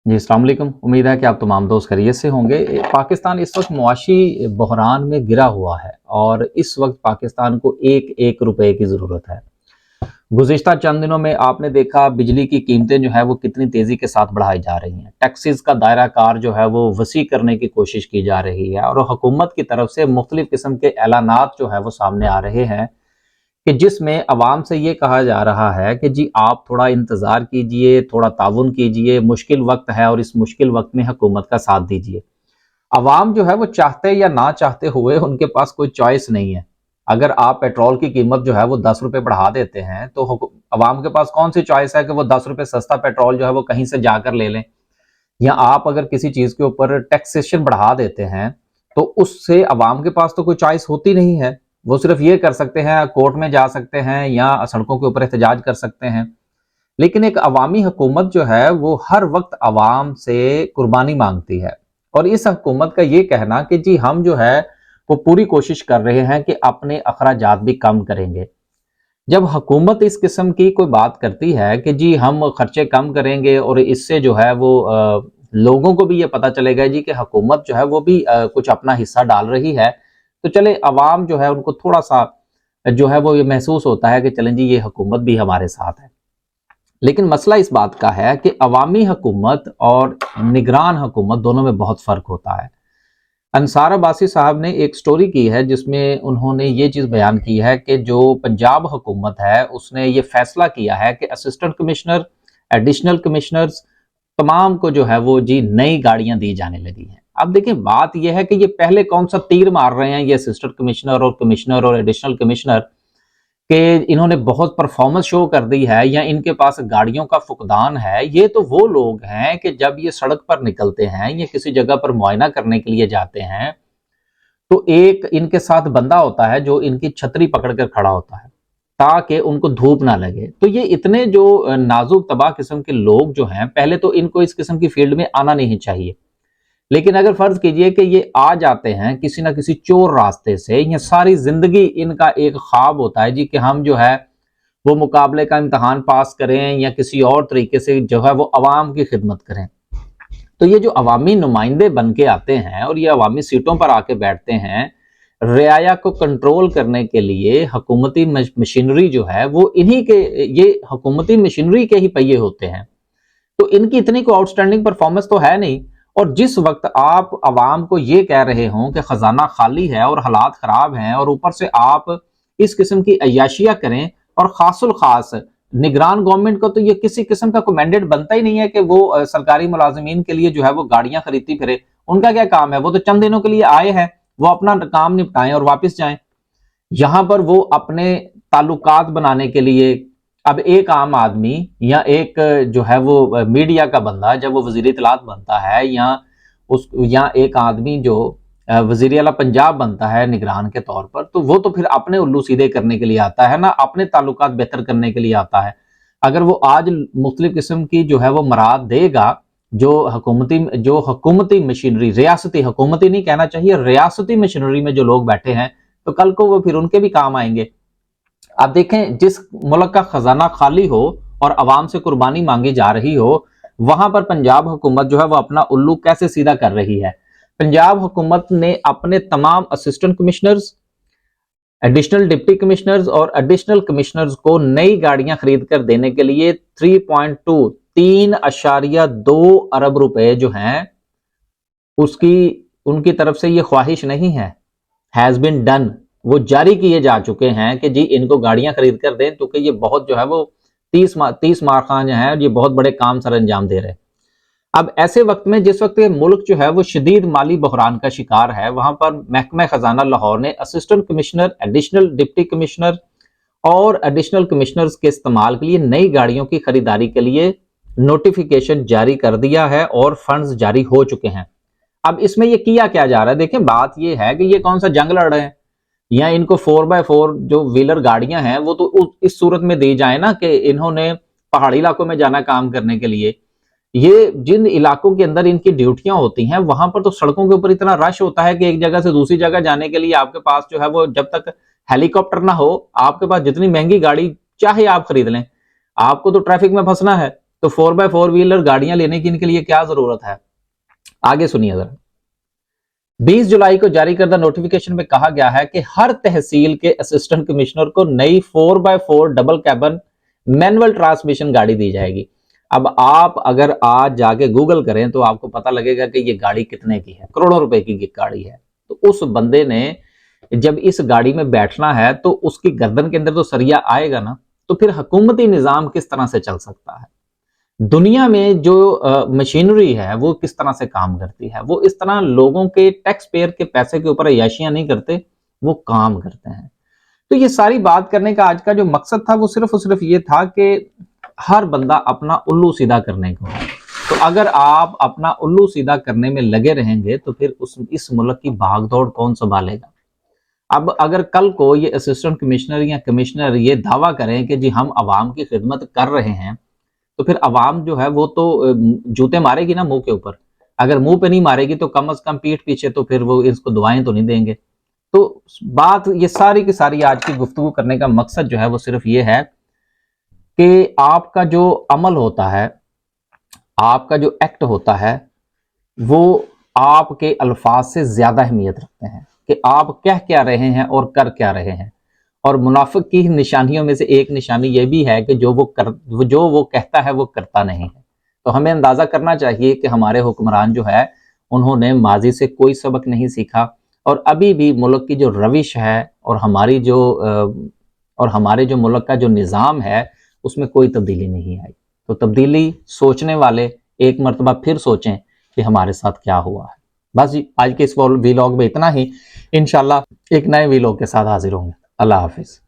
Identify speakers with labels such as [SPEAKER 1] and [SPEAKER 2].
[SPEAKER 1] जी, अस्सलाम वालेकुम। उम्मीद है कि आप तमाम दोस्त खैरियत से होंगे। पाकिस्तान इस वक्त मुआशी बहरान में गिरा हुआ है और इस वक्त पाकिस्तान को एक एक रुपए की ज़रूरत है। गुज़िश्ता चंद दिनों में आपने देखा बिजली की कीमतें जो है वो कितनी तेज़ी के साथ बढ़ाई जा रही हैं। टैक्सेस का दायरा कार जो है वो वसी करने की कोशिश की जा रही है और हुकूमत की तरफ से मुख्तलिफ किस्म के ऐलानात जो है वो सामने आ रहे हैं कि जिसमें अवाम से ये कहा जा रहा है कि जी आप थोड़ा इंतज़ार कीजिए, थोड़ा ताउन कीजिए, मुश्किल वक्त है और इस मुश्किल वक्त में हुकूमत का साथ दीजिए। अवाम जो है वो चाहते या ना चाहते हुए उनके पास कोई चॉइस नहीं है। अगर आप पेट्रोल की कीमत जो है वो 10 रुपए बढ़ा देते हैं तो अवाम के पास कौन सी चॉइस है कि वो 10 रुपए सस्ता पेट्रोल जो है वो कहीं से जाकर ले लें। या आप अगर किसी चीज़ के ऊपर टैक्सेशन बढ़ा देते हैं तो उससे अवाम के पास तो कोई चॉइस होती नहीं है। वो सिर्फ ये कर सकते हैं, कोर्ट में जा सकते हैं या सड़कों के ऊपर एहतजाज कर सकते हैं। लेकिन एक अवामी हुकूमत जो है वो हर वक्त अवाम से कुर्बानी मांगती है और इस हुकूमत का ये कहना कि जी हम जो है वो पूरी कोशिश कर रहे हैं कि अपने अखराजात भी कम करेंगे। जब हुकूमत इस किस्म की कोई बात करती है कि जी हम खर्चे कम करेंगे और इससे जो है वो लोगों को भी ये पता चलेगा जी कि हुकूमत जो है वो भी कुछ अपना हिस्सा डाल रही है, तो चले अवाम जो है उनको थोड़ा सा जो है वो ये महसूस होता है कि चलें जी ये हुकूमत भी हमारे साथ है। लेकिन मसला इस बात का है कि अवामी हुकूमत और निगरान हुकूमत दोनों में बहुत फ़र्क होता है। अंसार अब्बासी साहब ने एक स्टोरी की है जिसमें उन्होंने ये चीज़ बयान की है कि जो पंजाब हुकूमत है उसने ये फैसला किया है कि असिस्टेंट कमिश्नर, एडिशनल कमिश्नर्स तमाम को जो है वो जी नई गाड़ियां दी जाने लगी हैं। अब देखिए बात यह है कि ये पहले कौन सा तीर मार रहे हैं ये असिस्टेंट कमिश्नर और एडिशनल कमिश्नर कि इन्होंने बहुत परफॉर्मेंस शो कर दी है या इनके पास गाड़ियों का फुकदान है। ये तो वो लोग हैं कि जब ये सड़क पर निकलते हैं या किसी जगह पर मुआयना करने के लिए जाते हैं तो एक इनके साथ बंदा होता है जो इनकी छतरी पकड़ कर खड़ा होता है ताकि उनको धूप ना लगे। तो ये इतने जो नाजुक तबाह किस्म के लोग जो हैं, पहले तो इनको इस किस्म की फील्ड में आना नहीं चाहिए। लेकिन अगर फर्ज कीजिए कि ये आ जाते हैं किसी ना किसी चोर रास्ते से, ये सारी जिंदगी इनका एक ख्वाब होता है जी कि हम जो है वो मुकाबले का इम्तहान पास करें या किसी और तरीके से जो है वो अवाम की खिदमत करें। तो ये जो अवामी नुमाइंदे बन के आते हैं और ये अवामी सीटों पर आके बैठते हैं, रियाया को कंट्रोल करने के लिए हुकूमती मशीनरी जो है वो इन्हीं के, ये हुकूमती मशीनरी के ही पहिए होते हैं। तो इनकी इतनी कोई आउटस्टैंडिंग परफॉर्मेंस तो है नहीं। और जिस वक्त आप अवाम को ये कह रहे हों कि खजाना खाली है और हालात खराब हैं और ऊपर से आप इस किस्म की अय्याशियां करें, और खासुल खास निगरान गवर्नमेंट को तो ये किसी किस्म का कोई मैंडेट बनता ही नहीं है कि वो सरकारी मुलाजिमीन के लिए जो है वो गाड़ियां खरीदती फिरे। उनका क्या काम है? वो तो चंद दिनों के लिए आए हैं, वो अपना काम निपटाएं और वापस जाएं। यहां पर वो अपने ताल्लुकात बनाने के लिए, अब एक आम आदमी या एक जो है वो मीडिया का बंदा जब वो वजीर इत्तलात बनता है या एक आदमी जो वजीर आला पंजाब बनता है निगरान के तौर पर, तो वो तो फिर अपने उल्लू सीधे करने के लिए आता है ना, अपने ताल्लुकात बेहतर करने के लिए आता है। अगर वो आज मुख्तलिफ किस्म की जो है वो मराद देगा, जो हुकूमती मशीनरी, रियासती, हुकूमती नहीं कहना चाहिए, रियासती मशीनरी में जो लोग बैठे हैं, तो कल को वो फिर उनके भी काम आएंगे। आप देखें जिस मुल्क का खजाना खाली हो और अवाम से कुर्बानी मांगी जा रही हो, वहां पर पंजाब हुकूमत जो है वो अपना उल्लू कैसे सीधा कर रही है। पंजाब हुकूमत ने अपने तमाम assistant commissioners, additional deputy commissioners और एडिशनल कमिश्नर्स को नई गाड़ियां खरीद कर देने के लिए 3.2 अरब रुपए जो हैं उसकी उनकी तरफ से ये ख्वाहिश नहीं है, हैज बिन डन, वो जारी किए जा चुके हैं कि जी इनको गाड़ियां खरीद कर दें, क्योंकि ये बहुत जो है वो 30 मार खान जो है ये बहुत बड़े काम सर अंजाम दे रहे हैं। अब ऐसे वक्त में जिस वक्त ये मुल्क जो है वो शदीद माली बहरान का शिकार है, वहां पर महकमा खजाना लाहौर ने assistant commissioner, additional deputy commissioner और एडिशनल कमिश्नर्स के इस्तेमाल के लिए नई गाड़ियों की खरीदारी के लिए नोटिफिकेशन जारी कर दिया है और फंड्स जारी हो चुके हैं। अब इसमें ये किया क्या जा रहा है? देखें बात ये है कि ये कौन सा जंग लड़ रहे हैं, या इनको 4x4 जो व्हीलर गाड़ियां हैं वो तो इस सूरत में दी जाए ना कि इन्होंने पहाड़ी इलाकों में जाना काम करने के लिए। ये जिन इलाकों के अंदर इनकी ड्यूटियां होती हैं वहां पर तो सड़कों के ऊपर इतना रश होता है कि एक जगह से दूसरी जगह जाने के लिए आपके पास जो है वो, जब तक हेलीकॉप्टर ना हो, आपके पास जितनी महंगी गाड़ी चाहे आप खरीद लें, आपको तो ट्रैफिक में फंसना है। तो 4x4 व्हीलर गाड़ियां लेने की इनके लिए क्या जरूरत है? आगे सुनिए जरा। 20 जुलाई को जारी करदा नोटिफिकेशन में कहा गया है कि हर तहसील के असिस्टेंट कमिश्नर को नई 4x4 double cabin manual transmission गाड़ी दी जाएगी। अब आप अगर आज जाके गूगल करें तो आपको पता लगेगा कि ये गाड़ी कितने की है, करोड़ों रुपए की गाड़ी है। तो उस बंदे ने जब इस गाड़ी में बैठना है तो उसकी गर्दन के अंदर तो सरिया आएगा ना, तो फिर हुकूमती निजाम किस तरह से चल सकता है? दुनिया में जो मशीनरी है वो किस तरह से काम करती है? वो इस तरह लोगों के टैक्स पेयर के पैसे के ऊपर अय्याशियां नहीं करते, वो काम करते हैं। तो ये सारी बात करने का आज का जो मकसद था वो सिर्फ और सिर्फ ये था कि हर बंदा अपना उल्लू सीधा करने को है। तो अगर आप अपना उल्लू सीधा करने में लगे रहेंगे तो फिर इस मुल्क की भागदौड़ कौन संभालेगा? अब अगर कल को ये असिस्टेंट कमिश्नर या कमिश्नर ये दावा करें कि जी हम अवाम की खिदमत कर रहे हैं, तो फिर अवाम जो है वो तो जूते मारेगी ना मुंह के ऊपर। अगर मुंह पे नहीं मारेगी तो कम से कम पीठ पीछे तो फिर वो इसको दुआएं तो नहीं देंगे। तो बात ये सारी की सारी आज की गुफ्तगू करने का मकसद जो है वो सिर्फ ये है कि आपका जो अमल होता है, आपका जो एक्ट होता है, वो आपके अल्फाज से ज्यादा अहमियत रखते हैं कि आप कह क्या रहे हैं और कर क्या रहे हैं। और मुनाफिक की निशानियों में से एक निशानी ये भी है कि जो वो कहता है वो करता नहीं है। तो हमें अंदाजा करना चाहिए कि हमारे हुक्मरान जो है उन्होंने माजी से कोई सबक नहीं सीखा और अभी भी मुल्क की जो रविश है और हमारे जो मुल्क का जो निज़ाम है उसमें कोई तब्दीली नहीं आई। तो तब्दीली सोचने वाले एक मरतबा फिर सोचें कि हमारे साथ क्या हुआ है। बस जी, आज के इस वीलॉग में इतना ही। इंशाल्लाह एक नए वीलॉग के साथ हाजिर होंगे। अल्लाह हाफिज।